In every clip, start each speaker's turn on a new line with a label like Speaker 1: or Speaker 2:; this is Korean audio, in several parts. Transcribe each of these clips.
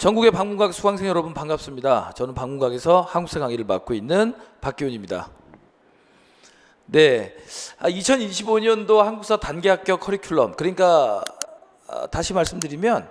Speaker 1: 전국의 방문각 수강생 여러분 반갑습니다. 저는 방문각에서 한국사 강의를 맡고 있는 박기훈입니다. 네, 2025년도 한국사 단기 합격 커리큘럼, 그러니까 다시 말씀드리면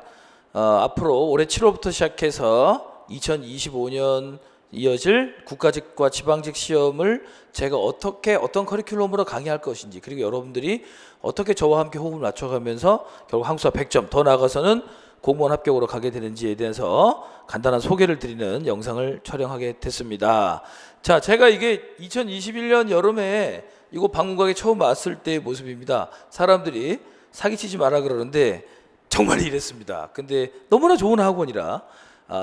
Speaker 1: 앞으로 올해 7월부터 시작해서 2025년 이어질 국가직과 지방직 시험을 제가 어떤 커리큘럼으로 강의할 것인지, 그리고 여러분들이 어떻게 저와 함께 호흡을 맞춰가면서 결국 한국사 100점, 더 나아가서는 공무원 합격으로 가게 되는지에 대해서 간단한 소개를 드리는 영상을 촬영하게 됐습니다. 자, 제가 이게 2021년 여름에 이거 방문각에 처음 왔을 때의 모습입니다. 사람들이 사기치지 마라 그러는데 정말 이랬습니다. 근데 너무나 좋은 학원이라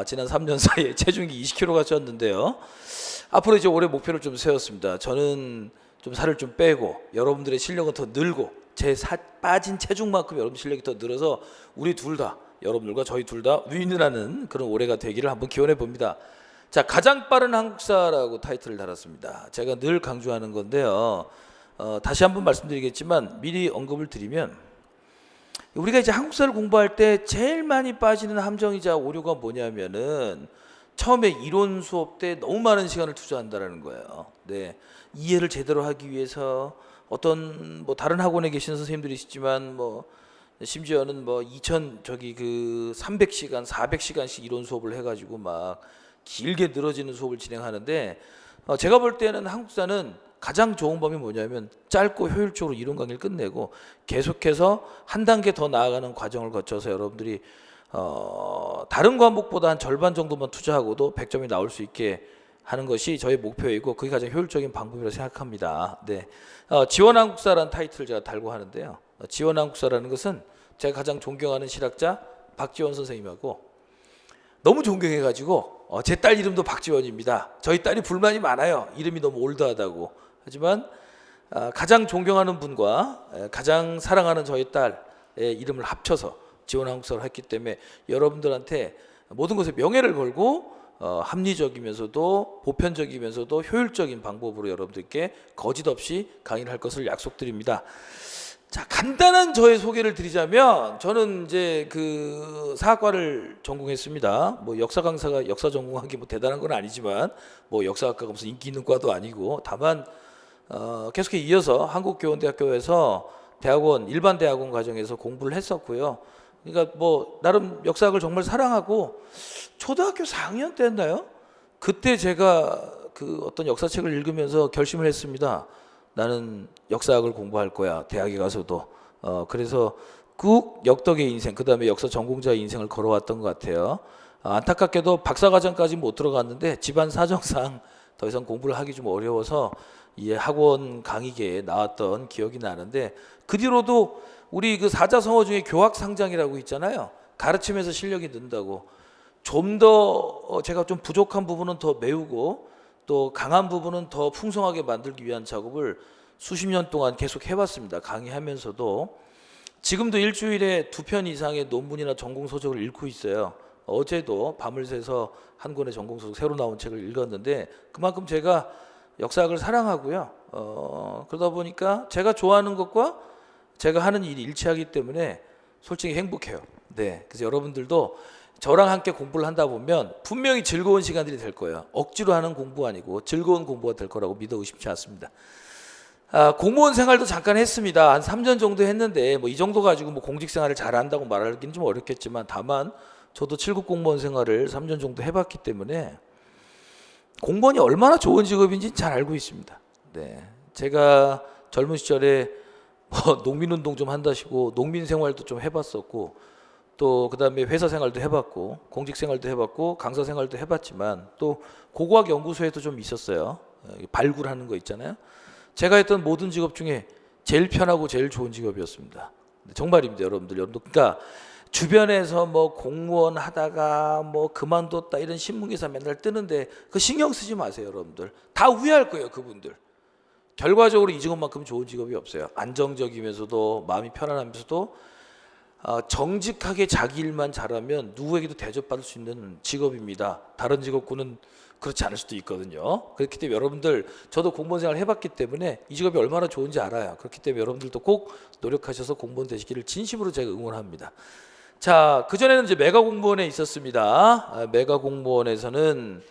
Speaker 1: 지난 3년 사이에 체중이 20kg가 쪘는데요. 앞으로 이제 올해 목표를 좀 세웠습니다. 저는 좀 살을 좀 빼고 여러분들의 실력은 더 늘고 제 빠진 체중만큼 여러분 실력이 더 늘어서 우리 둘 다, 여러분들과 저희 둘 다 윈윈하는 그런 올해가 되기를 한번 기원해 봅니다. 자, 가장 빠른 한국사라고 타이틀을 달았습니다. 제가 늘 강조하는 건데요. 다시 한번 말씀드리겠지만 미리 언급을 드리면, 우리가 이제 한국사를 공부할 때 제일 많이 빠지는 함정이자 오류가 뭐냐면은 처음에 이론 수업 때 너무 많은 시간을 투자한다라는 거예요. 네, 이해를 제대로 하기 위해서 어떤 다른 학원에 계신 선생님들이시지만 심지어는 300시간, 400시간씩 이론 수업을 해가지고 막 길게 늘어지는 수업을 진행하는데, 제가 볼 때는 한국사는 가장 좋은 법이 뭐냐면 짧고 효율적으로 이론 강의를 끝내고 계속해서 한 단계 더 나아가는 과정을 거쳐서 여러분들이 다른 과목보다 한 절반 정도만 투자하고도 100점이 나올 수 있게 하는 것이 저의 목표이고, 그게 가장 효율적인 방법이라고 생각합니다. 네, 지원한국사라는 타이틀을 제가 달고 하는데요. 지원한국사라는 것은 제가 가장 존경하는 실학자 박지원 선생님하고 너무 존경해가지고 제 딸 이름도 박지원입니다. 저희 딸이 불만이 많아요. 이름이 너무 올드하다고. 하지만 가장 존경하는 분과 가장 사랑하는 저희 딸의 이름을 합쳐서 지원한국사를 했기 때문에 여러분들한테 모든 것에 명예를 걸고 합리적이면서도 보편적이면서도 효율적인 방법으로 여러분들께 거짓 없이 강의를 할 것을 약속드립니다. 자, 간단한 저의 소개를 드리자면, 저는 이제 그 사학과를 전공했습니다. 역사 강사가 역사 전공하기 대단한 건 아니지만 역사학과가 무슨 인기 있는 과도 아니고, 다만 계속해 이어서 한국교원대학교에서 대학원, 일반 대학원 과정에서 공부를 했었고요. 그러니까 나름 역사학을 정말 사랑하고, 초등학교 4학년 때였나요? 그때 제가 그 어떤 역사책을 읽으면서 결심을 했습니다. 나는 역사학을 공부할 거야, 대학에 가서도. 그래서 꾹 역덕의 인생, 그 다음에 역사 전공자의 인생을 걸어왔던 것 같아요. 안타깝게도 박사과정까지 못 들어갔는데 집안 사정상 더 이상 공부를 하기 좀 어려워서 이 학원 강의계에 나왔던 기억이 나는데, 그 뒤로도 우리 그 사자성어 중에 교학상장이라고 있잖아요. 가르치면서 실력이 는다고. 좀 더 제가 좀 부족한 부분은 더 메우고 또 강한 부분은 더 풍성하게 만들기 위한 작업을 수십 년 동안 계속 해왔습니다. 강의하면서도. 지금도 일주일에 2편 이상의 논문이나 전공서적을 읽고 있어요. 어제도 밤을 새서 한 권의 전공서적 새로 나온 책을 읽었는데, 그만큼 제가 역사학을 사랑하고요. 그러다 보니까 제가 좋아하는 것과 제가 하는 일이 일치하기 때문에 솔직히 행복해요. 네, 그래서 여러분들도 저랑 함께 공부를 한다 보면 분명히 즐거운 시간들이 될 거예요. 억지로 하는 공부 아니고 즐거운 공부가 될 거라고 믿어 의심치 않습니다. 공무원 생활도 잠깐 했습니다. 한 3년 정도 했는데 이 정도 가지고 공직 생활을 잘한다고 말하기는 좀 어렵겠지만, 다만 저도 7급 공무원 생활을 3년 정도 해봤기 때문에 공무원이 얼마나 좋은 직업인지 잘 알고 있습니다. 네, 제가 젊은 시절에 농민운동 좀 한다시고 농민 생활도 좀 해봤었고, 또 그 다음에 회사 생활도 해봤고 공직 생활도 해봤고 강사 생활도 해봤지만, 또 고고학 연구소에도 좀 있었어요. 발굴하는 거 있잖아요. 제가 했던 모든 직업 중에 제일 편하고 제일 좋은 직업이었습니다. 정말입니다, 여러분들. 그러니까 주변에서 공무원 하다가 그만뒀다 이런 신문기사 맨날 뜨는데 그 신경 쓰지 마세요, 여러분들. 다 후회할 거예요, 그분들. 결과적으로 이 직업만큼 좋은 직업이 없어요. 안정적이면서도 마음이 편안하면서도 정직하게 자기 일만 잘하면 누구에게도 대접받을 수 있는 직업입니다. 다른 직업군은 그렇지 않을 수도 있거든요. 그렇기 때문에 여러분들, 저도 공무원 생활 해봤기 때문에 이 직업이 얼마나 좋은지 알아요. 그렇기 때문에 여러분들도 꼭 노력하셔서 공무원 되시기를 진심으로 제가 응원합니다. 자, 그전에는 이제 메가 공무원에 있었습니다. 메가 공무원에서는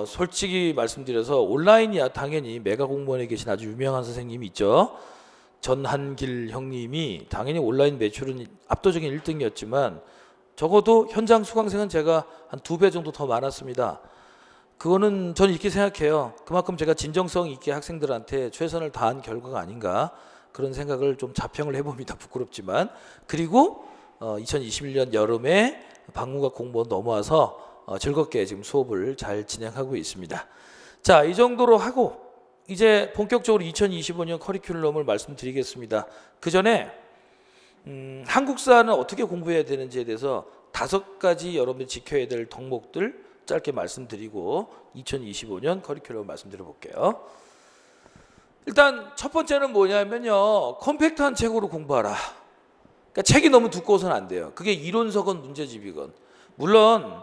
Speaker 1: 솔직히 말씀드려서 온라인이야 당연히 메가 공무원에 계신 아주 유명한 선생님이 있죠. 전한길 형님이 당연히 온라인 매출은 압도적인 1등이었지만 적어도 현장 수강생은 제가 한 2배 정도 더 많았습니다. 그거는 저는 이렇게 생각해요. 그만큼 제가 진정성 있게 학생들한테 최선을 다한 결과가 아닌가 그런 생각을 좀 자평을 해봅니다. 부끄럽지만. 그리고 2021년 여름에 방문과 공무원 넘어와서 즐겁게 지금 수업을 잘 진행하고 있습니다. 자, 이 정도로 하고 이제 본격적으로 2025년 커리큘럼을 말씀드리겠습니다. 그 전에 한국사는 어떻게 공부해야 되는지에 대해서 5가지 여러분들이 지켜야 될 덕목들 짧게 말씀드리고 2025년 커리큘럼 말씀드려 볼게요. 일단 첫 번째는 뭐냐면요. 컴팩트한 책으로 공부하라. 그러니까 책이 너무 두꺼워서는 안 돼요. 그게 이론서건 문제집이건. 물론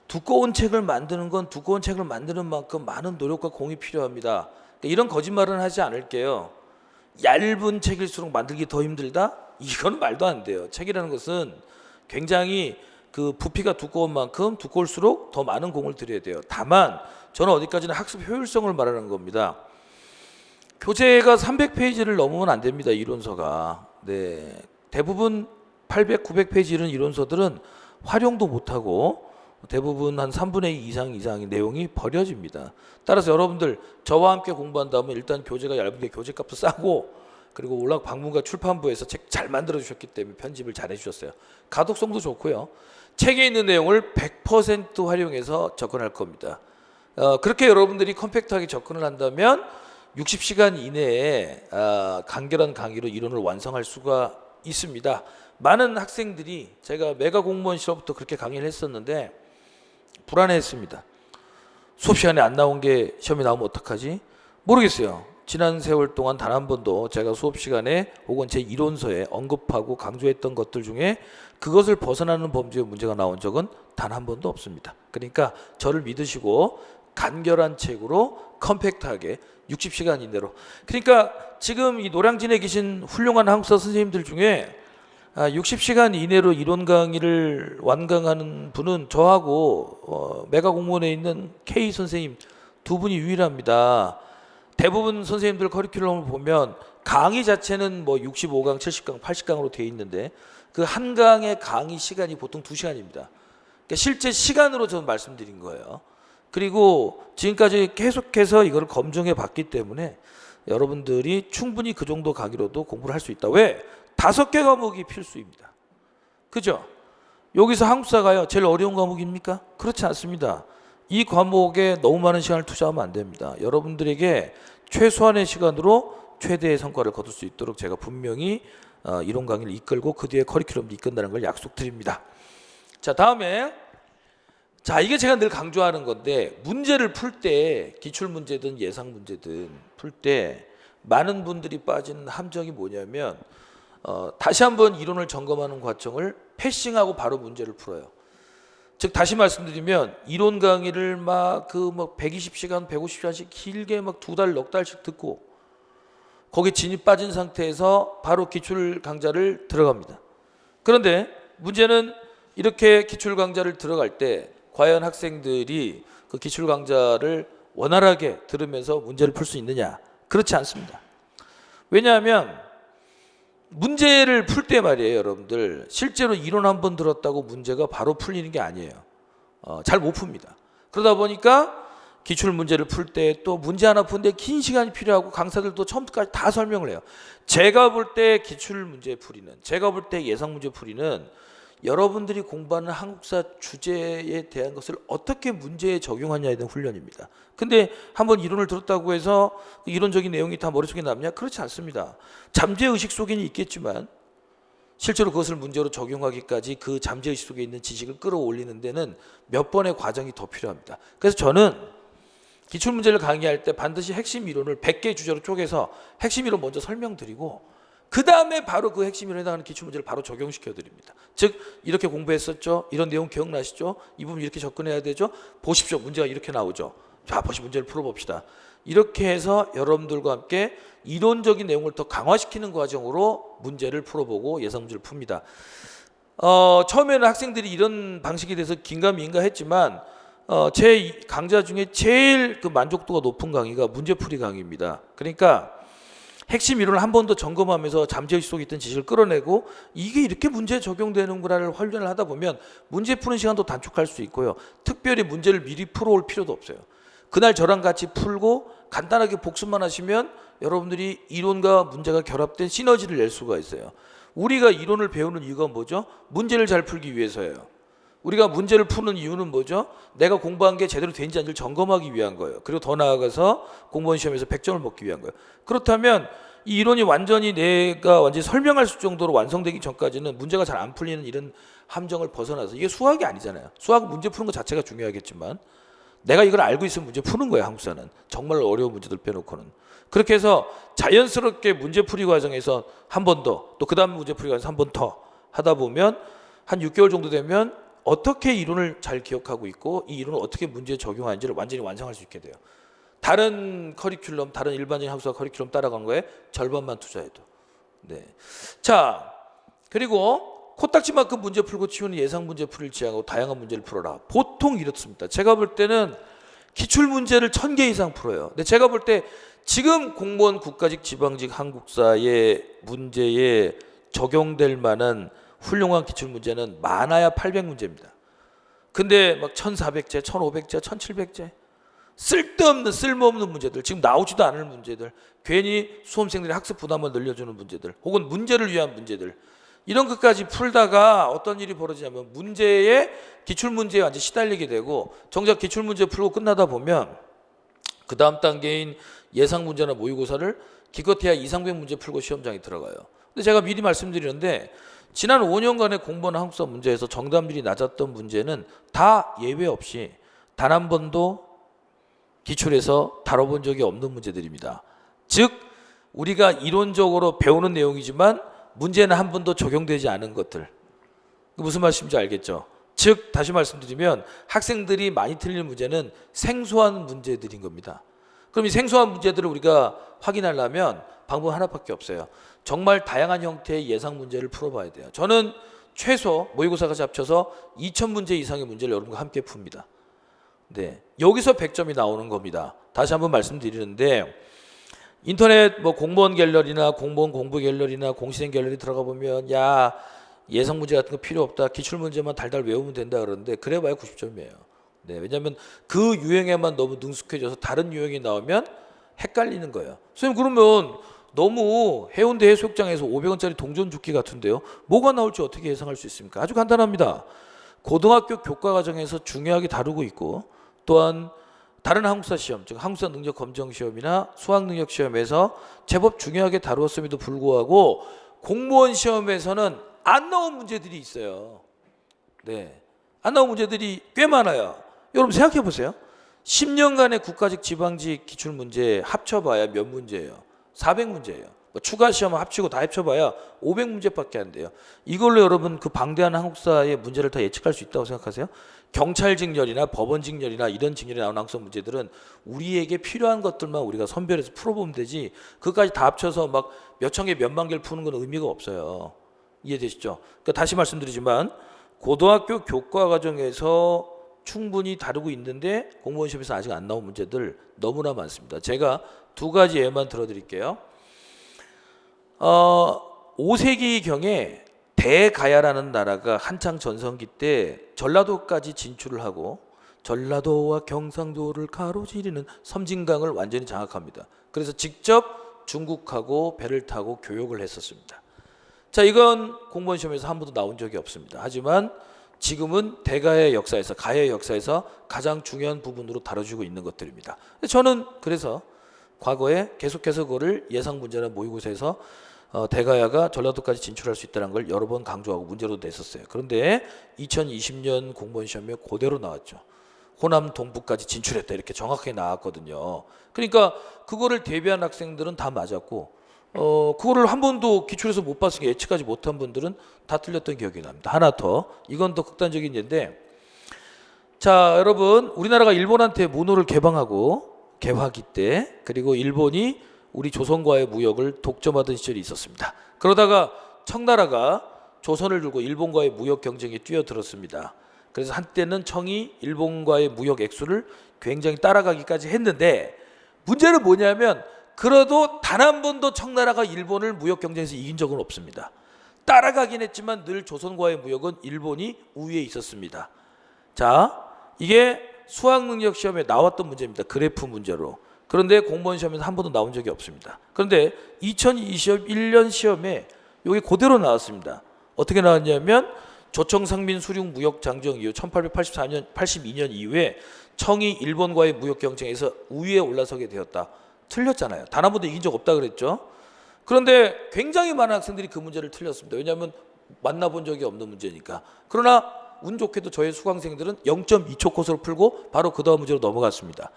Speaker 1: 두꺼운 책을 만드는 건 두꺼운 책을 만드는 만큼 많은 노력과 공이 필요합니다. 그러니까 이런 거짓말은 하지 않을게요. 얇은 책일수록 만들기 더 힘들다? 이건 말도 안 돼요. 책이라는 것은 굉장히 그 부피가 두꺼운 만큼 두꺼울수록 더 많은 공을 들여야 돼요. 다만 저는 어디까지나 학습 효율성을 말하는 겁니다. 교재가 300페이지를 넘으면 안 됩니다. 이론서가. 네. 대부분 800, 900페이지 이런 이론서들은 활용도 못하고 대부분 한 3분의 2 이상의 내용이 버려집니다. 따라서 여러분들 저와 함께 공부한다면 일단 교재가 얇은 게 교재값도 싸고 그리고 올락 방문가 출판부에서 책 잘 만들어 주셨기 때문에 편집을 잘 해주셨어요. 가독성도 좋고요. 책에 있는 내용을 100% 활용해서 접근할 겁니다. 그렇게 여러분들이 컴팩트하게 접근을 한다면 60시간 이내에 간결한 강의로 이론을 완성할 수가 있습니다. 많은 학생들이 제가 메가 공무원 시험부터 그렇게 강의를 했었는데 불안해했습니다. 수업 시간에 안 나온 게 시험에 나오면 어떡하지? 모르겠어요. 지난 세월 동안 단 한 번도 제가 수업 시간에 혹은 제 이론서에 언급하고 강조했던 것들 중에 그것을 벗어나는 범주의 문제가 나온 적은 단 한 번도 없습니다. 그러니까 저를 믿으시고 간결한 책으로 컴팩트하게 60시간 이내로. 그러니까 지금 이 노량진에 계신 훌륭한 한국사 선생님들 중에 60시간 이내로 이론 강의를 완강하는 분은 저하고 메가 공무원에 있는 K 선생님 두 분이 유일합니다. 대부분 선생님들 커리큘럼을 보면 강의 자체는 뭐 65강, 70강, 80강으로 되어 있는데 그 한 강의 강의 시간이 보통 2시간입니다. 그러니까 실제 시간으로 저는 말씀드린 거예요. 그리고 지금까지 계속해서 이걸 검증해 봤기 때문에 여러분들이 충분히 그 정도 강의로도 공부를 할 수 있다. 왜? 5개 과목이 필수입니다. 그죠? 여기서 한국사가요 제일 어려운 과목입니까? 그렇지 않습니다. 이 과목에 너무 많은 시간을 투자하면 안 됩니다. 여러분들에게 최소한의 시간으로 최대의 성과를 거둘 수 있도록 제가 분명히 이론 강의를 이끌고 그 뒤에 커리큘럼도 이끈다는 걸 약속드립니다. 자, 다음에 자, 이게 제가 늘 강조하는 건데 문제를 풀 때 기출 문제든 예상 문제든 풀 때 많은 분들이 빠지는 함정이 뭐냐면 다시 한번 이론을 점검하는 과정을 패싱하고 바로 문제를 풀어요. 즉 다시 말씀드리면 이론 강의를 막 120시간, 150시간씩 길게 막 2달, 넉 달씩 듣고 거기에 진이 빠진 상태에서 바로 기출 강좌를 들어갑니다. 그런데 문제는 이렇게 기출 강좌를 들어갈 때 과연 학생들이 그 기출 강좌를 원활하게 들으면서 문제를 풀 수 있느냐? 그렇지 않습니다. 왜냐하면 문제를 풀 때 말이에요, 여러분들. 실제로 이론 한 번 들었다고 문제가 바로 풀리는 게 아니에요. 잘 못 풉니다. 그러다 보니까 기출 문제를 풀 때 또 문제 하나 푸는데 긴 시간이 필요하고 강사들도 처음부터까지 다 설명을 해요. 제가 볼 때 기출 문제 풀이는, 제가 볼 때 예상 문제 풀이는 여러분들이 공부하는 한국사 주제에 대한 것을 어떻게 문제에 적용하냐에 대한 훈련입니다. 근데 한번 이론을 들었다고 해서 이론적인 내용이 다 머릿속에 남냐? 그렇지 않습니다. 잠재의식 속에는 있겠지만 실제로 그것을 문제로 적용하기까지 그 잠재의식 속에 있는 지식을 끌어올리는 데는 몇 번의 과정이 더 필요합니다. 그래서 저는 기출문제를 강의할 때 반드시 핵심 이론을 100개 주제로 쪼개서 핵심 이론 먼저 설명드리고 그 다음에 바로 그 핵심 이론에 해당하는 기출문제를 바로 적용시켜 드립니다. 즉 이렇게 공부했었죠. 이런 내용 기억나시죠? 이 부분 이렇게 접근해야 되죠. 보십시오. 문제가 이렇게 나오죠. 자, 보시 문제를 풀어봅시다. 이렇게 해서 여러분들과 함께 이론적인 내용을 더 강화시키는 과정으로 문제를 풀어보고 예상 문제를 풉니다. 처음에는 학생들이 이런 방식에 대해서 긴가민가 했지만 제 강좌 중에 제일 그 만족도가 높은 강의가 문제풀이 강의입니다. 그러니까 핵심 이론을 한 번 더 점검하면서 잠재의식 속에 있던 지식을 끌어내고 이게 이렇게 문제에 적용되는구나를 활용을 하다 보면 문제 푸는 시간도 단축할 수 있고요. 특별히 문제를 미리 풀어올 필요도 없어요. 그날 저랑 같이 풀고 간단하게 복습만 하시면 여러분들이 이론과 문제가 결합된 시너지를 낼 수가 있어요. 우리가 이론을 배우는 이유가 뭐죠? 문제를 잘 풀기 위해서예요. 우리가 문제를 푸는 이유는 뭐죠? 내가 공부한 게 제대로 되는지 아닌지를 점검하기 위한 거예요. 그리고 더 나아가서 공무원 시험에서 100점을 먹기 위한 거예요. 그렇다면 이 이론이 완전히 내가 완전히 설명할 수 정도로 완성되기 전까지는 문제가 잘 안 풀리는 이런 함정을 벗어나서 이게 수학이 아니잖아요. 수학 문제 푸는 것 자체가 중요하겠지만 내가 이걸 알고 있으면 문제 푸는 거예요. 한국사는. 정말 어려운 문제들 빼놓고는. 그렇게 해서 자연스럽게 문제풀이 과정에서 한 번 더, 또 그 다음 문제풀이 과정에서 한 번 더 하다 보면 한 6개월 정도 되면 어떻게 이론을 잘 기억하고 있고 이 이론을 어떻게 문제에 적용하는지를 완전히 완성할 수 있게 돼요. 다른 커리큘럼, 다른 일반적인 학사 커리큘럼 따라가는 거에 절반만 투자해도. 네. 자, 그리고 코딱지만큼 문제 풀고 치우는 예상 문제 풀이를 지향하고 다양한 문제를 풀어라. 보통 이렇습니다. 제가 볼 때는 기출 문제를 1000개 이상 풀어요. 근데 제가 볼 때 지금 공무원, 국가직, 지방직, 한국사의 문제에 적용될 만한 훌륭한 기출 문제는 많아야 800문제입니다. 근데 막 1400제, 1500제, 1700제 쓸데없는 쓸모없는 문제들, 지금 나오지도 않을 문제들, 괜히 수험생들의 학습 부담을 늘려주는 문제들, 혹은 문제를 위한 문제들, 이런 것까지 풀다가 어떤 일이 벌어지냐면 문제에 기출 문제에 완전 시달리게 되고 정작 기출 문제 풀고 끝나다 보면 그 다음 단계인 예상 문제나 모의고사를 기껏해야 200~300 문제 풀고 시험장에 들어가요. 근데 제가 미리 말씀드리는데 지난 5년간의 공부나 한국사 문제에서 정답률이 낮았던 문제는 다 예외 없이 단 한 번도 기출에서 다뤄본 적이 없는 문제들입니다. 즉 우리가 이론적으로 배우는 내용이지만 문제는 한 번도 적용되지 않은 것들. 무슨 말씀인지 알겠죠? 즉 다시 말씀드리면 학생들이 많이 틀리는 문제는 생소한 문제들인 겁니다. 그럼 이 생소한 문제들을 우리가 확인하려면 방법 하나밖에 없어요. 정말 다양한 형태의 예상 문제를 풀어봐야 돼요. 저는 최소 모의고사까지 합쳐서 2000문제 이상의 문제를 여러분과 함께 풉니다. 네, 여기서 100점이 나오는 겁니다. 다시 한번 말씀드리는데 인터넷 뭐 공무원 갤러리나 공무원 공부 갤러리나 공시생 갤러리 들어가 보면 야 예상 문제 같은 거 필요 없다. 기출 문제만 달달 외우면 된다 그러는데 그래봐야 90점이에요. 네, 왜냐하면 그 유형에만 너무 능숙해져서 다른 유형이 나오면 헷갈리는 거예요. 선생님 그러면 너무 해운대 해수욕장에서 500원짜리 동전 줍기 같은데요. 뭐가 나올지 어떻게 예상할 수 있습니까? 아주 간단합니다. 고등학교 교과 과정에서 중요하게 다루고 있고 또한 다른 한국사 시험, 즉 한국사 능력 검정 시험이나 수학 능력 시험에서 제법 중요하게 다루었음에도 불구하고 공무원 시험에서는 안 나온 문제들이 있어요. 네, 안 나온 문제들이 꽤 많아요. 여러분 생각해 보세요. 10년간의 국가직, 지방직 기출 문제 합쳐봐야 몇 문제예요? 400문제예요. 추가 시험 합치고 다 합쳐봐야 500문제밖에 안 돼요. 이걸로 여러분 그 방대한 한국사의 문제를 다 예측할 수 있다고 생각하세요? 경찰 직렬이나 법원 직렬이나 이런 직렬이 나오는 한국사 문제들은 우리에게 필요한 것들만 우리가 선별해서 풀어보면 되지 그것까지 다 합쳐서 막 몇천 개 몇만 개를 푸는 건 의미가 없어요. 이해되시죠? 그러니까 다시 말씀드리지만 고등학교 교과 과정에서 충분히 다루고 있는데 공무원 시험에서 아직 안 나온 문제들 너무나 많습니다. 제가 두 가지 예만 들어드릴게요. 5세기경에 대가야라는 나라가 한창 전성기 때 전라도까지 진출을 하고 전라도와 경상도를 가로지르는 섬진강을 완전히 장악합니다. 그래서 직접 중국하고 배를 타고 교역을 했었습니다. 자, 이건 공무원 시험에서 한 번도 나온 적이 없습니다. 하지만 지금은 대가의 역사에서 가야의 역사에서 가장 중요한 부분으로 다뤄지고 있는 것들입니다. 저는 그래서 과거에 계속해서 그거를 예상 문제나 모의고사에서 대가야가 전라도까지 진출할 수 있다는 걸 여러 번 강조하고 문제로 냈었어요. 그런데 2020년 공무원 시험에 그대로 나왔죠. 호남 동부까지 진출했다 이렇게 정확하게 나왔거든요. 그러니까 그거를 대비한 학생들은 다 맞았고 그거를 한 번도 기출에서 못 봤으니까 예측하지 못한 분들은 다 틀렸던 기억이 납니다. 하나 더, 이건 더 극단적인 예인데, 자 여러분, 우리나라가 일본한테 문호를 개방하고 개화기 때, 그리고 일본이 우리 조선과의 무역을 독점하던 시절이 있었습니다. 그러다가 청나라가 조선을 들고 일본과의 무역 경쟁에 뛰어들었습니다. 그래서 한때는 청이 일본과의 무역 액수를 굉장히 따라가기까지 했는데 문제는 뭐냐면 그래도 단 한 번도 청나라가 일본을 무역 경쟁에서 이긴 적은 없습니다. 따라가긴 했지만 늘 조선과의 무역은 일본이 우위에 있었습니다. 자, 이게 수학능력 시험에 나왔던 문제입니다. 그래프 문제로. 그런데 공무원 시험에서 한 번도 나온 적이 없습니다. 그런데 2021년 시험에 이게 그대로 나왔습니다. 어떻게 나왔냐면 조청상민 수륙 무역 장정 이후 1882년 이후에 청이 일본과의 무역 경쟁에서 우위에 올라서게 되었다. 틀렸잖아요. 단 한 번도 이긴 적 없다 그랬죠. 그런데 굉장히 많은 학생들이 그 문제를 틀렸습니다. 왜냐하면 만나본 적이 없는 문제니까. 그러나 운 좋게도 저희 수강생들은 0.2초 코스로 풀고 바로 그 다음 문제로 넘어갔습니다.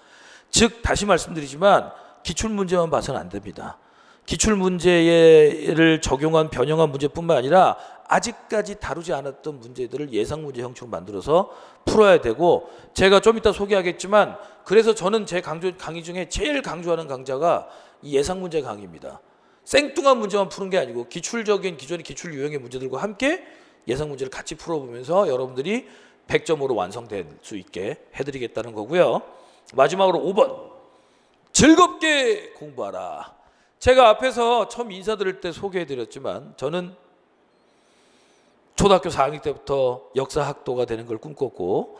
Speaker 1: 즉 다시 말씀드리지만 기출문제만 봐서는 안 됩니다. 기출문제를 적용한 변형한 문제뿐만 아니라 아직까지 다루지 않았던 문제들을 예상문제 형식으로 만들어서 풀어야 되고, 제가 좀 이따 소개하겠지만 그래서 저는 제 강의 중에 제일 강조하는 강좌가 이 예상문제 강의입니다. 생뚱한 문제만 푸는 게 아니고 기출적인 기존의 기출 유형의 문제들과 함께 예상문제를 같이 풀어보면서 여러분들이 100점으로 완성될 수 있게 해드리겠다는 거고요. 마지막으로 5번, 즐겁게 공부하라. 제가 앞에서 처음 인사드릴 때 소개해드렸지만 저는 초등학교 4학년 때부터 역사학도가 되는 걸 꿈꿨고,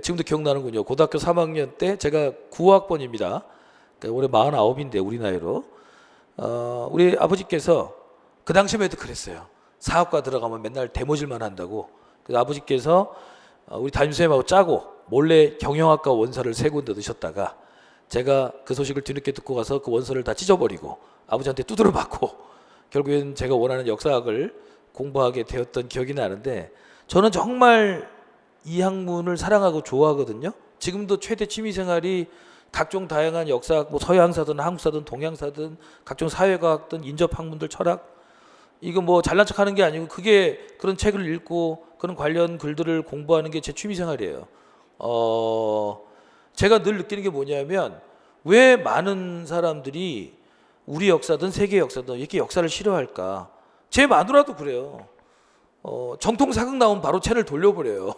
Speaker 1: 지금도 기억나는군요. 고등학교 3학년 때 제가 9학번입니다. 그러니까 올해 49인데 우리 나이로 우리 아버지께서 그 당시만 해도 그랬어요. 사학과 들어가면 맨날 대모질만 한다고. 그래서 아버지께서 우리 담임선생님하고 짜고 몰래 경영학과 원서를 3군데 넣으셨다가 제가 그 소식을 뒤늦게 듣고 가서 그 원서를 다 찢어버리고 아버지한테 두드려 맞고 결국엔 제가 원하는 역사학을 공부하게 되었던 기억이 나는데, 저는 정말 이 학문을 사랑하고 좋아하거든요. 지금도 최대 취미생활이 각종 다양한 역사학, 뭐 서양사든 한국사든 동양사든 각종 사회과학든 인접학문들 철학, 이거 뭐 잘난 척하는 게 아니고 그게 그런 책을 읽고 그런 관련 글들을 공부하는 게 제 취미생활이에요. 제가 늘 느끼는 게 뭐냐면 왜 많은 사람들이 우리 역사든 세계 역사든 이렇게 역사를 싫어할까? 제 마누라도 그래요. 정통 사극 나오면 바로 채널 돌려버려요.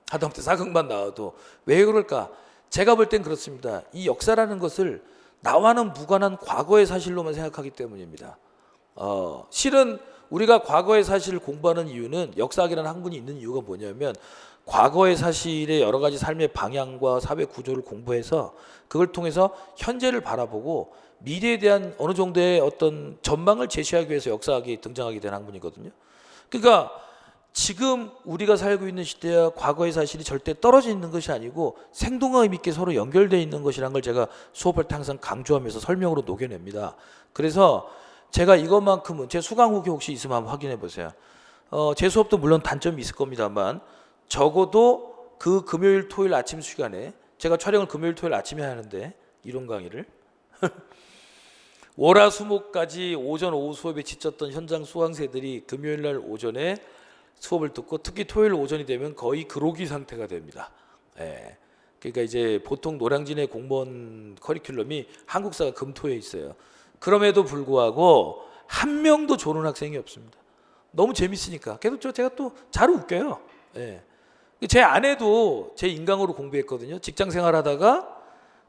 Speaker 1: 하다못해 사극만 나와도. 왜 그럴까? 제가 볼 땐 그렇습니다. 이 역사라는 것을 나와는 무관한 과거의 사실로만 생각하기 때문입니다. 실은 우리가 과거의 사실을 공부하는 이유는, 역사학이라는 학문이 있는 이유가 뭐냐면 과거의 사실의 여러 가지 삶의 방향과 사회 구조를 공부해서 그걸 통해서 현재를 바라보고 미래에 대한 어느 정도의 어떤 전망을 제시하기 위해서 역사학이 등장하게 된 학문이거든요. 그러니까 지금 우리가 살고 있는 시대와 과거의 사실이 절대 떨어져 있는 것이 아니고 생동감 있게 서로 연결되어 있는 것이라는 걸 제가 수업할 때 항상 강조하면서 설명으로 녹여냅니다. 그래서 제가 이것만큼은, 제 수강 후기 혹시 있으면 한번 확인해 보세요. 제 수업도 물론 단점이 있을 겁니다만 적어도 그 금요일 토요일 아침 시간에, 제가 촬영을 금요일 토요일 아침에 하는데 이론 강의를 월화수목까지 오전 오후 수업에 지쳤던 현장 수강생들이 금요일 날 오전에 수업을 듣고 특히 토요일 오전이 되면 거의 그로기 상태가 됩니다. 그러니까 이제 보통 노량진의 공무원 커리큘럼이 한국사가 금토에 있어요. 그럼에도 불구하고 한 명도 조는 학생이 없습니다. 너무 재밌으니까. 그래도 제가 또 잘 웃겨요. 제 아내도 제 인강으로 공부했거든요. 직장 생활하다가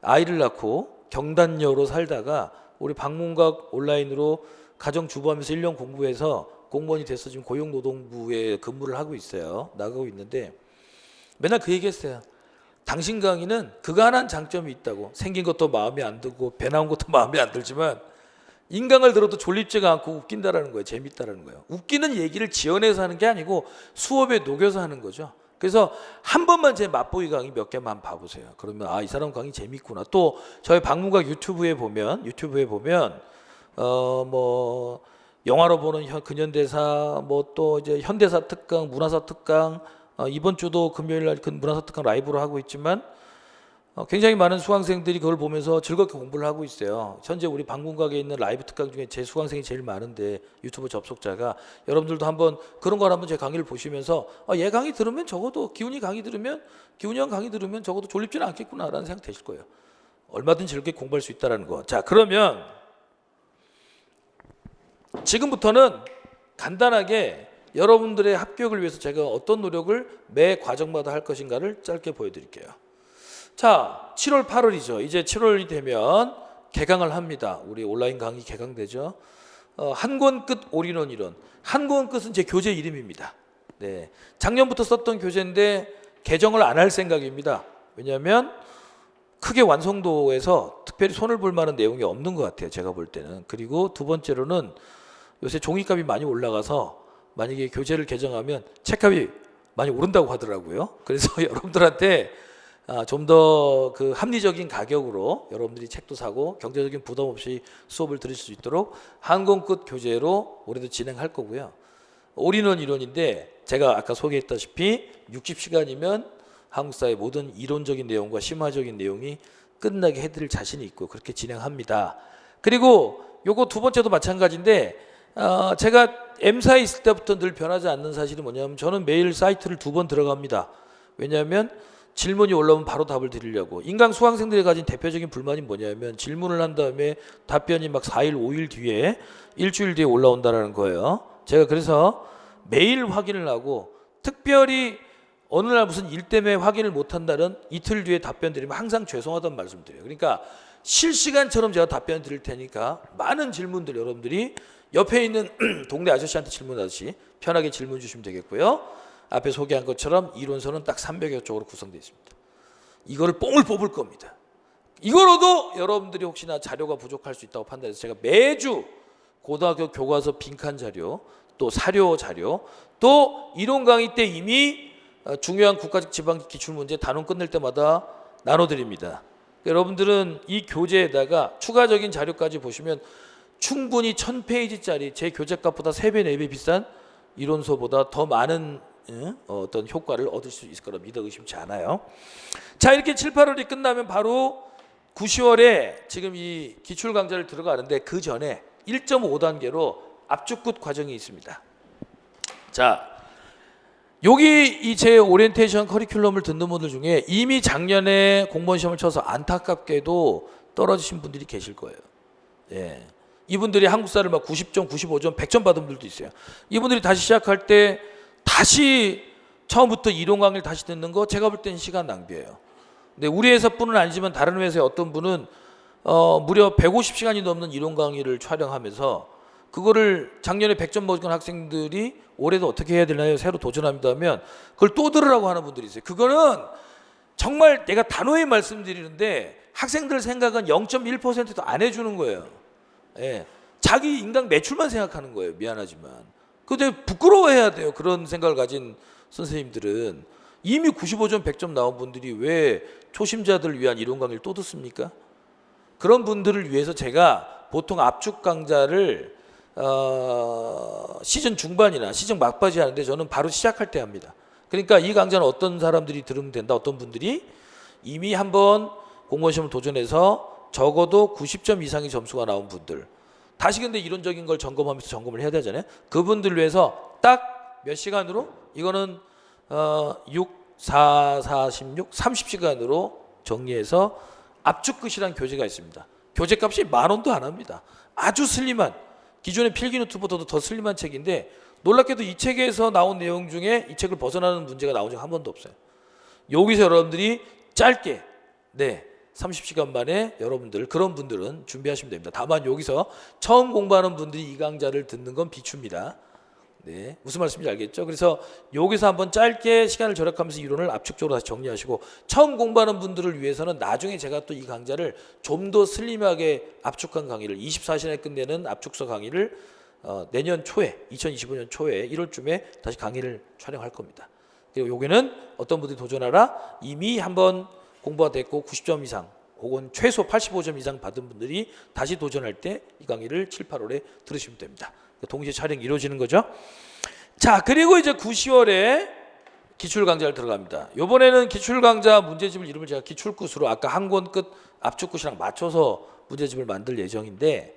Speaker 1: 아이를 낳고 경단녀로 살다가 우리 방문각 온라인으로 가정주부하면서 1년 공부해서 공무원이 돼서 지금 고용노동부에 근무를 하고 있어요. 나가고 있는데 맨날 그 얘기했어요. 당신 강의는 그간한 장점이 있다고. 생긴 것도 마음에 안 들고 배 나온 것도 마음에 안 들지만 인강을 들어도 졸립지가 않고 웃긴다라는 거예요. 재밌다라는 거예요. 웃기는 얘기를 지어내서 하는 게 아니고 수업에 녹여서 하는 거죠. 그래서 한 번만 제 맛보기 강의 몇 개만 봐보세요. 그러면 이 사람 강의 재밌구나. 또 저희 방문각 유튜브에 보면 뭐 영화로 보는 근현대사, 뭐 또 이제 현대사 특강, 문화사 특강, 이번 주도 금요일 날 그 문화사 특강 라이브로 하고 있지만 굉장히 많은 수강생들이 그걸 보면서 즐겁게 공부를 하고 있어요. 현재 우리 방문각에 있는 라이브 특강 중에 제 수강생이 제일 많은데 유튜브 접속자가, 여러분들도 한번 그런 걸 한번 제 강의를 보시면서 얘 강의 들으면 적어도 기훈이 형 강의 들으면 적어도 졸립지는 않겠구나라는 생각 되실 거예요. 얼마든지 즐겁게 공부할 수 있다는 거. 자, 그러면 지금부터는 간단하게 여러분들의 합격을 위해서 제가 어떤 노력을 매 과정마다 할 것인가를 짧게 보여드릴게요. 자, 7월 8월이죠. 이제 7월이 되면 개강을 합니다. 우리 온라인 강의 개강되죠. 한 권 끝 올인원 이론. 한 권 끝은 제 교재 이름입니다. 네, 작년부터 썼던 교재인데 개정을 안 할 생각입니다. 왜냐하면 크게 완성도에서 특별히 손을 볼 만한 내용이 없는 것 같아요. 제가 볼 때는. 그리고 두 번째로는 요새 종이값이 많이 올라가서 만약에 교재를 개정하면 책값이 많이 오른다고 하더라고요. 그래서 여러분들한테 좀 더 그 합리적인 가격으로 여러분들이 책도 사고 경제적인 부담 없이 수업을 들으실 수 있도록 한 권 끝 교재로 올해도 진행할 거고요. 올인원 이론인데 제가 아까 소개했다시피 60시간이면 한국사의 모든 이론적인 내용과 심화적인 내용이 끝나게 해드릴 자신이 있고 그렇게 진행합니다. 그리고 요거 두 번째도 마찬가지인데 제가 M사에 있을 때부터 늘 변하지 않는 사실이 뭐냐면 저는 매일 사이트를 2번 들어갑니다. 왜냐하면 질문이 올라오면 바로 답을 드리려고. 인강 수강생들이 가진 대표적인 불만이 뭐냐면 질문을 한 다음에 답변이 막 4일 5일 뒤에 일주일 뒤에 올라온다는 거예요. 제가 그래서 매일 확인을 하고 특별히 어느 날 무슨 일 때문에 확인을 못한다는 이틀 뒤에 답변 드리면 항상 죄송하다는 말씀 드려요. 그러니까 실시간처럼 제가 답변 드릴 테니까 많은 질문들 여러분들이 옆에 있는 동네 아저씨한테 질문하듯이 편하게 질문 주시면 되겠고요. 앞에 소개한 것처럼 이론서는 딱 300여 쪽으로 구성되어 있습니다. 이거를 뽕을 뽑을 겁니다. 이거로도 여러분들이 혹시나 자료가 부족할 수 있다고 판단해서 제가 매주 고등학교 교과서 빈칸 자료, 또 사료 자료, 또 이론 강의 때 이미 중요한 국가직 지방 기출문제 단원 끝낼 때마다 나눠드립니다. 여러분들은 이 교재에다가 추가적인 자료까지 보시면 충분히 1000페이지짜리 제 교재값보다 3배, 4배 비싼 이론서보다 더 많은 어떤 효과를 얻을 수 있을 거라 믿어 의심치 않아요. 자, 이렇게 7, 8월이 끝나면 바로 9, 10월에 지금 이 기출 강좌를 들어가는데 그 전에 1.5단계로 압축굿 과정이 있습니다. 자, 여기 이 제 오리엔테이션 커리큘럼을 듣는 분들 중에 이미 작년에 공무원 시험을 쳐서 안타깝게도 떨어지신 분들이 계실 거예요. 예. 이분들이 한국사를 막 90점, 95점, 100점 받은 분들도 있어요. 이분들이 다시 시작할 때 다시 처음부터 이론 강의를 다시 듣는 거 제가 볼 때는 시간 낭비예요. 근데 우리 회사뿐은 아니지만 다른 회사의 어떤 분은 무려 150시간이 넘는 이론 강의를 촬영하면서 그거를 작년에 100점 먹은 학생들이 올해도 어떻게 해야 되나요? 새로 도전합니다 하면 그걸 또 들으라고 하는 분들이 있어요. 그거는 정말 내가 단호히 말씀드리는데 학생들 생각은 0.1%도 안 해주는 거예요. 예. 자기 인강 매출만 생각하는 거예요. 미안하지만. 근데 부끄러워해야 돼요. 그런 생각을 가진 선생님들은. 이미 95점 100점 나온 분들이 왜 초심자들을 위한 이론 강의를 또 듣습니까? 그런 분들을 위해서 제가 보통 압축 강좌를 시즌 중반이나 시즌 막바지 하는데 저는 바로 시작할 때 합니다. 그러니까 이 강좌는 어떤 사람들이 들으면 된다. 어떤 분들이 이미 한번 공무원 시험을 도전해서 적어도 90점 이상의 점수가 나온 분들. 다시 근데 이론적인 걸 점검하면서 점검을 해야 되잖아요. 그분들을 위해서 딱 몇 시간으로? 이거는 6, 4, 46, 30시간으로 정리해서 압축끝이라는 교재가 있습니다. 교재값이 10,000원도 안 합니다. 아주 슬림한 기존의 필기노트보다도 더 슬림한 책인데 놀랍게도 이 책에서 나온 내용 중에 이 책을 벗어나는 문제가 나온 적 한 번도 없어요. 여기서 여러분들이 짧게 30시간 만에 여러분들 그런 분들은 준비하시면 됩니다. 다만 여기서 처음 공부하는 분들이 이 강좌를 듣는 건 비추입니다. 네, 무슨 말씀인지 알겠죠? 그래서 여기서 한번 짧게 시간을 절약하면서 이론을 압축적으로 다시 정리하시고 처음 공부하는 분들을 위해서는 나중에 제가 또 이 강좌를 좀 더 슬림하게 압축한 강의를 24시간에 끝내는 압축서 강의를 내년 초에 2025년 초에 1월쯤에 다시 강의를 촬영할 겁니다. 그리고 여기는 어떤 분들이 도전하라 이미 한번 공부가 됐고 90점 이상 혹은 최소 85점 이상 받은 분들이 다시 도전할 때 이 강의를 7, 8월에 들으시면 됩니다. 동시에 촬영이 이루어지는 거죠. 자, 그리고 이제 9, 10월에 기출 강좌를 들어갑니다. 이번에는 기출 강좌 문제집을 이름을 제가 기출굿으로 아까 한 권 끝 압축굿이랑 맞춰서 문제집을 만들 예정인데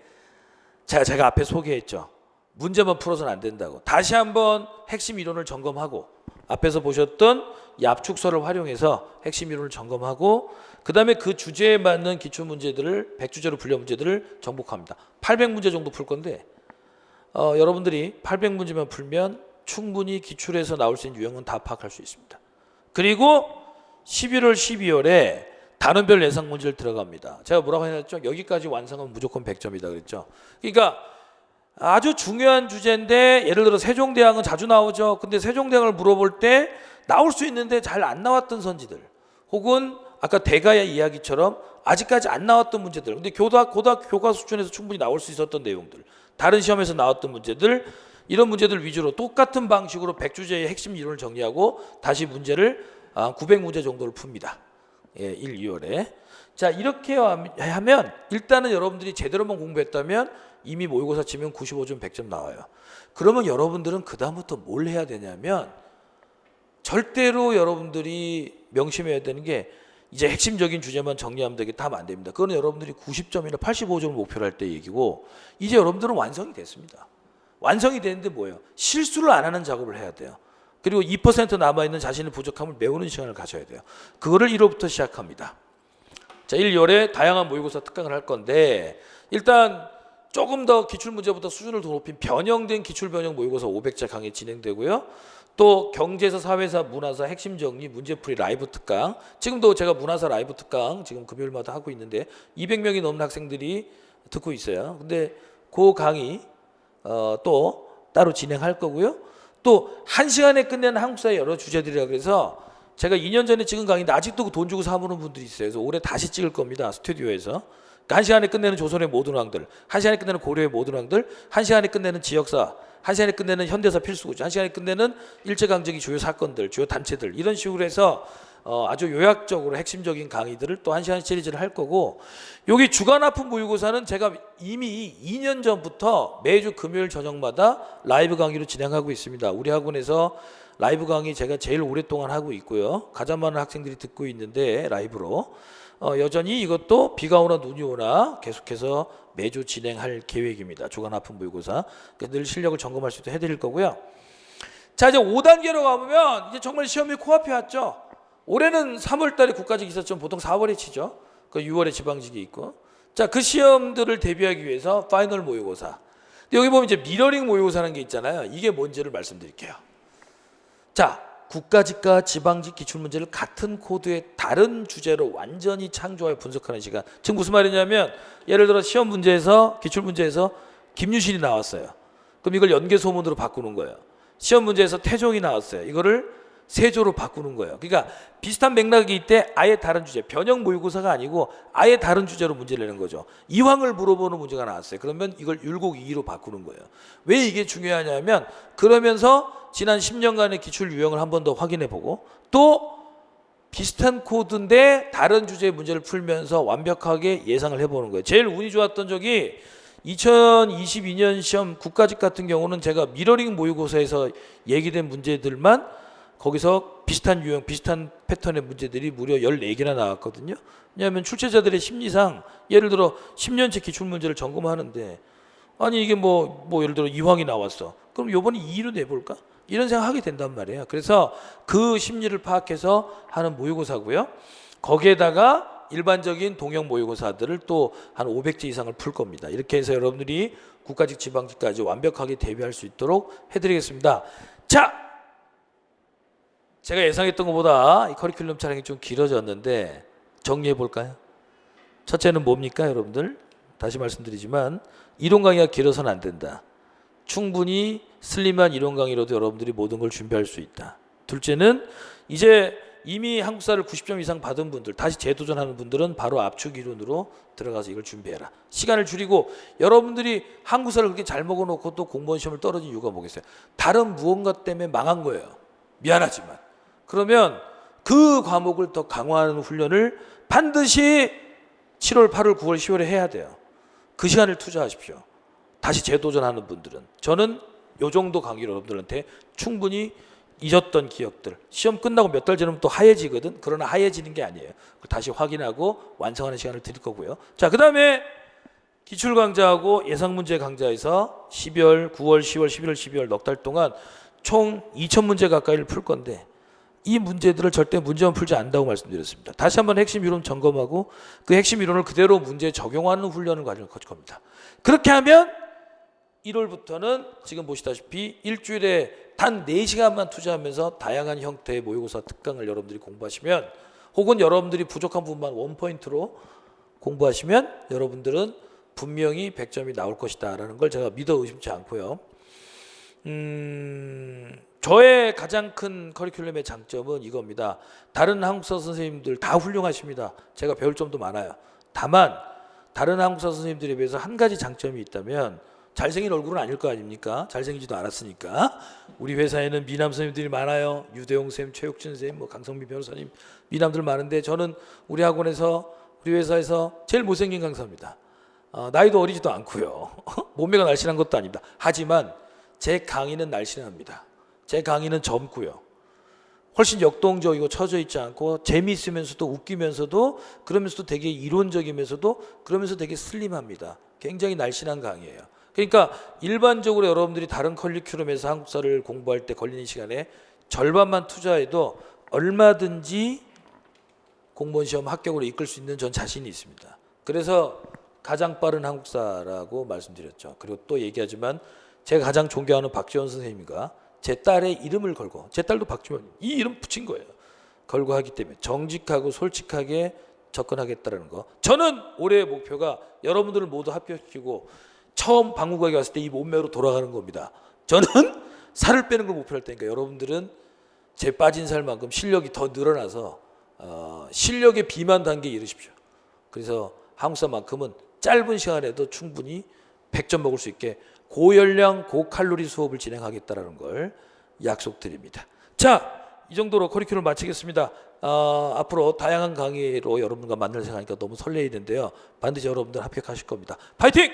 Speaker 1: 제가 앞에 소개했죠. 문제만 풀어서는 안 된다고. 다시 한번 핵심 이론을 점검하고 앞에서 보셨던 이 압축서를 활용해서 핵심 이론을 점검하고 그 다음에 그 주제에 맞는 기출 문제들을 100주제로 분류 문제들을 정복합니다. 800문제 정도 풀 건데 여러분들이 800문제만 풀면 충분히 기출에서 나올 수 있는 유형은 다 파악할 수 있습니다. 그리고 11월, 12월에 단원별 예상 문제를 들어갑니다. 제가 뭐라고 했죠? 여기까지 완성하면 무조건 100점이다 그랬죠. 그러니까 아주 중요한 주제인데 예를 들어 세종대왕은 자주 나오죠. 근데 세종대왕을 물어볼 때 나올 수 있는데 잘 안 나왔던 선지들, 혹은 아까 대가의 이야기처럼 아직까지 안 나왔던 문제들, 근데 교과 수준에서 충분히 나올 수 있었던 내용들, 다른 시험에서 나왔던 문제들, 이런 문제들 위주로 똑같은 방식으로 100주제의 핵심 이론을 정리하고 다시 문제를 900문제 정도를 풉니다. 예, 1, 2월에. 자, 이렇게 하면 일단은 여러분들이 제대로만 공부했다면 이미 모의고사 치면 95점 100점 나와요. 그러면 여러분들은 그 다음부터 뭘 해야 되냐면, 절대로 여러분들이 명심해야 되는 게 이제 핵심적인 주제만 정리하면 되겠다 하면 안 됩니다. 그거는 여러분들이 90점이나 85점을 목표로 할 때 얘기고, 이제 여러분들은 완성이 됐습니다. 완성이 됐는데 뭐예요? 실수를 안 하는 작업을 해야 돼요. 그리고 2% 남아있는 자신의 부족함을 메우는 시간을 가져야 돼요. 그거를 1호부터 시작합니다. 자, 1, 2월에 다양한 모의고사 특강을 할 건데, 일단 조금 더 기출문제보다 수준을 더 높인 변형된 기출변형 모의고사 500자 강의 진행되고요. 또 경제사, 사회사, 문화사 핵심 정리, 문제풀이 라이브 특강, 지금도 제가 문화사 라이브 특강 지금 금요일마다 하고 있는데 200명이 넘는 학생들이 듣고 있어요. 근데 그 강의 또 따로 진행할 거고요. 또 1시간에 끝내는 한국사의 여러 주제들이라 그래서 제가 2년 전에 찍은 강의인데 아직도 돈 주고 사보는 분들이 있어요. 그래서 올해 다시 찍을 겁니다. 스튜디오에서. 그러니까 1시간에 끝내는 조선의 모든 왕들, 1시간에 끝내는 고려의 모든 왕들, 1시간에 끝내는 지역사, 1시간에 끝내는 현대사 필수구조, 1시간에 끝내는 일제강점기 주요 사건들, 주요 단체들, 이런 식으로 해서 아주 요약적으로 핵심적인 강의들을 또 1시간 시리즈를 할 거고, 여기 주간 아픈 모의고사는 제가 이미 2년 전부터 매주 금요일 저녁마다 라이브 강의로 진행하고 있습니다. 우리 학원에서 라이브 강의 제가 제일 오랫동안 하고 있고요. 가장 많은 학생들이 듣고 있는데 라이브로 여전히 이것도 비가 오나 눈이 오나 계속해서 매주 진행할 계획입니다. 주간 아픈 모의고사. 늘 실력을 점검할 수 있도록 해드릴 거고요. 자, 이제 5단계로 가보면 이제 정말 시험이 코앞에 왔죠. 올해는 3월 달에 국가직 있었지만 보통 4월에 치죠. 그 6월에 지방직이 있고. 자, 그 시험들을 대비하기 위해서 파이널 모의고사. 근데 여기 보면 이제 미러링 모의고사라는 게 있잖아요. 이게 뭔지를 말씀드릴게요. 자, 국가직과 지방직 기출문제를 같은 코드의 다른 주제로 완전히 창조하여 분석하는 시간. 지금 무슨 말이냐면, 예를 들어 시험 문제에서, 기출문제에서 김유신이 나왔어요. 그럼 이걸 연개소문으로 바꾸는 거예요. 시험 문제에서 태종이 나왔어요. 이거를 세조로 바꾸는 거예요. 그러니까 비슷한 맥락이 있대 아예 다른 주제, 변형 모의고사가 아니고 아예 다른 주제로 문제를 내는 거죠. 이황을 물어보는 문제가 나왔어요. 그러면 이걸 율곡이의로 바꾸는 거예요. 왜 이게 중요하냐면, 그러면서 지난 10년간의 기출 유형을 한 번 더 확인해 보고, 또 비슷한 코드인데 다른 주제의 문제를 풀면서 완벽하게 예상을 해보는 거예요. 제일 운이 좋았던 적이 2022년 시험 국가직 같은 경우는 제가 미러링 모의고사에서 얘기된 문제들만 거기서 비슷한 유형, 비슷한 패턴의 문제들이 무려 14개나 나왔거든요. 왜냐하면 출제자들의 심리상 예를 들어 10년째 기출문제를 점검하는데, 아니 이게 뭐 예를 들어 이황이 나왔어. 그럼 요번에 2로 내볼까? 이런 생각하게 된단 말이에요. 그래서 그 심리를 파악해서 하는 모의고사고요. 거기에다가 일반적인 동형 모의고사들을 또 한 500제 이상을 풀 겁니다. 이렇게 해서 여러분들이 국가직, 지방직까지 완벽하게 대비할 수 있도록 해드리겠습니다. 자, 제가 예상했던 것보다 이 커리큘럼 촬영이 좀 길어졌는데 정리해 볼까요? 첫째는 뭡니까, 여러분들? 다시 말씀드리지만 이론 강의가 길어서는 안 된다. 충분히 슬림한 이론 강의로도 여러분들이 모든 걸 준비할 수 있다. 둘째는 이제 이미 한국사를 90점 이상 받은 분들, 다시 재도전하는 분들은 바로 압축 이론으로 들어가서 이걸 준비해라. 시간을 줄이고, 여러분들이 한국사를 그렇게 잘 먹어놓고 또 공무원 시험을 떨어진 이유가 뭐겠어요? 다른 무언가 때문에 망한 거예요. 미안하지만. 그러면 그 과목을 더 강화하는 훈련을 반드시 7월, 8월, 9월, 10월에 해야 돼요. 그 시간을 투자하십시오. 다시 재도전하는 분들은. 저는 요 정도 강의로 여러분들한테 충분히 잊었던 기억들, 시험 끝나고 몇 달 지나면 또 하얘지거든. 그러나 하얘지는 게 아니에요. 다시 확인하고 완성하는 시간을 드릴 거고요. 자, 그 다음에 기출 강좌하고 예상 문제 강좌에서 12월, 9월, 10월, 11월, 12월 넉 달 동안 총 2,000문제 가까이를 풀 건데, 이 문제들을 절대 문제만 풀지 않는다고 말씀드렸습니다. 다시 한번 핵심 이론 점검하고 그 핵심 이론을 그대로 문제에 적용하는 훈련을 가질 겁니다. 그렇게 하면 1월부터는 지금 보시다시피 일주일에 단 4시간만 투자하면서 다양한 형태의 모의고사 특강을 여러분들이 공부하시면, 혹은 여러분들이 부족한 부분만 원포인트로 공부하시면 여러분들은 분명히 100점이 나올 것이다 라는 걸 제가 믿어 의심치 않고요. 저의 가장 큰 커리큘럼의 장점은 이겁니다. 다른 한국사 선생님들 다 훌륭하십니다. 제가 배울 점도 많아요. 다만 다른 한국사 선생님들에 비해서 한 가지 장점이 있다면, 잘생긴 얼굴은 아닐 거 아닙니까? 잘생기지도 않았으니까. 우리 회사에는 미남 선생님들이 많아요. 유대용 선생님, 최욱진 선생님, 뭐 강성미 변호사님, 미남들 많은데 저는 우리 학원에서, 우리 회사에서 제일 못생긴 강사입니다. 나이도 어리지도 않고요. 몸매가 날씬한 것도 아닙니다. 하지만 제 강의는 날씬합니다. 제 강의는 젊고요. 훨씬 역동적이고 처져 있지 않고 재미있으면서도 웃기면서도, 그러면서도 되게 이론적이면서도, 그러면서 되게 슬림합니다. 굉장히 날씬한 강의예요. 그러니까 일반적으로 여러분들이 다른 커리큘럼에서 한국사를 공부할 때 걸리는 시간에 절반만 투자해도 얼마든지 공무원 시험 합격으로 이끌 수 있는 전 자신이 있습니다. 그래서 가장 빠른 한국사라고 말씀드렸죠. 그리고 또 얘기하지만 제가 가장 존경하는 박지원 선생님과 제 딸의 이름을 걸고, 제 딸도 박지원, 이 이름 붙인 거예요. 걸고 하기 때문에 정직하고 솔직하게 접근하겠다는 거. 저는 올해의 목표가 여러분들을 모두 합격시키고 처음 방구각에 왔을 때 이 몸매로 돌아가는 겁니다. 저는 살을 빼는 걸 목표로 할 테니까 여러분들은 제 빠진 살만큼 실력이 더 늘어나서 실력의 비만 단계에 이르십시오. 그래서 한국사만큼은 짧은 시간에도 충분히 100점 먹을 수 있게 고열량 고칼로리 수업을 진행하겠다는 걸 약속드립니다. 자, 이 정도로 커리큘럼 마치겠습니다. 앞으로 다양한 강의로 여러분과 만날 생각하니까 너무 설레이는데요. 반드시 여러분들 합격하실 겁니다. 파이팅!